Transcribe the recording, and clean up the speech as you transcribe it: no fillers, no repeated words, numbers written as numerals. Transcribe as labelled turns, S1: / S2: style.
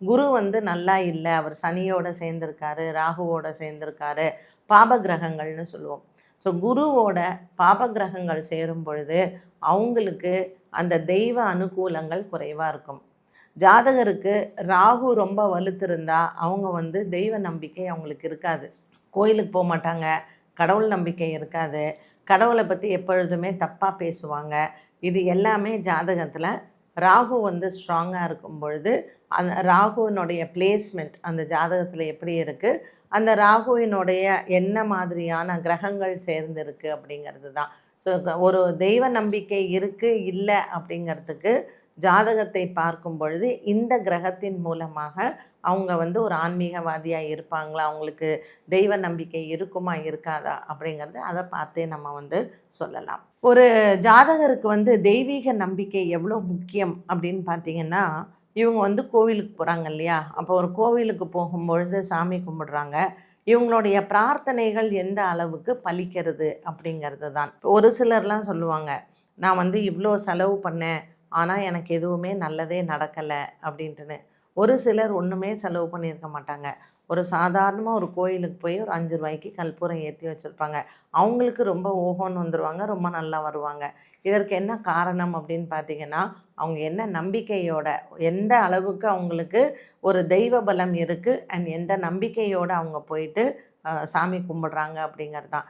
S1: குரு வந்து நல்லா இல்லை, அவர் சனியோட சேர்ந்திருக்காரு, ராகுவோட சேர்ந்திருக்காரு, பாப கிரகங்கள்னு சொல்லுவோம். ஸோ குருவோட பாப கிரகங்கள் சேரும் பொழுது அவங்களுக்கு அந்த தெய்வ அனுகூலங்கள் குறைவாக இருக்கும். ஜாதகருக்கு ராகு ரொம்ப வலுத்திருந்தா அவங்க வந்து தெய்வ நம்பிக்கை அவங்களுக்கு இருக்காது. கோயிலுக்கு போக மாட்டாங்க, கடவுள் நம்பிக்கை இருக்காது, கடவுளை பற்றி எப்பொழுதுமே தப்பாக பேசுவாங்க. இது எல்லாமே ஜாதகத்தில் ராகு வந்து ஸ்ட்ராங்காக இருக்கும் பொழுது அந்த ராகுவினுடைய பிளேஸ்மெண்ட் அந்த ஜாதகத்தில் எப்படி இருக்குது, அந்த ராகுவினுடைய என்ன மாதிரியான கிரகங்கள் சேர்ந்து இருக்குது அப்படிங்கிறது தான். ஸோ ஒரு தெய்வ நம்பிக்கை இருக்குது இல்லை அப்படிங்கிறதுக்கு ஜாதகத்தை பார்க்கும் பொழுது இந்த கிரகத்தின் மூலமாக அவங்க வந்து ஒரு ஆன்மீகவாதியாக இருப்பாங்களா, அவங்களுக்கு தெய்வ நம்பிக்கை இருக்குமா இருக்காதா அப்படிங்கிறது அதை பார்த்தே நம்ம வந்து சொல்லலாம். ஒரு ஜாதகருக்கு வந்து தெய்வீக நம்பிக்கை எவ்வளோ முக்கியம் அப்படின்னு பார்த்தீங்கன்னா, இவங்க வந்து கோவிலுக்கு போகிறாங்க இல்லையா, அப்போ ஒரு கோவிலுக்கு போகும்பொழுது சாமி கும்பிடுறாங்க, இவங்களுடைய பிரார்த்தனைகள் எந்த அளவுக்கு பலிக்கிறது அப்படிங்கிறது தான். ஒரு சிலர்லாம் சொல்லுவாங்க, நான் வந்து இவ்வளோ செலவு பண்ணேன் ஆனால் எனக்கு எதுவுமே நல்லதே நடக்கலை அப்படின்ட்டுன்னு. ஒரு சிலர் ஒன்றுமே செலவு பண்ணியிருக்க மாட்டாங்க, ஒரு சாதாரணமாக ஒரு கோயிலுக்கு போய் ஒரு 5 ரூபாய்க்கு கற்பூரம் ஏற்றி வச்சுருப்பாங்க, அவங்களுக்கு ரொம்ப ஓஹோன்னு வந்துடுவாங்க, ரொம்ப நல்லா வருவாங்க. இதற்கு என்ன காரணம் அப்படின்னு பார்த்தீங்கன்னா, அவங்க என்ன நம்பிக்கையோட, எந்த அளவுக்கு அவங்களுக்கு ஒரு தெய்வ பலம் இருக்குது அண்ட் எந்த நம்பிக்கையோடு அவங்க போயிட்டு சாமி கும்பிடுறாங்க அப்படிங்கிறது தான்.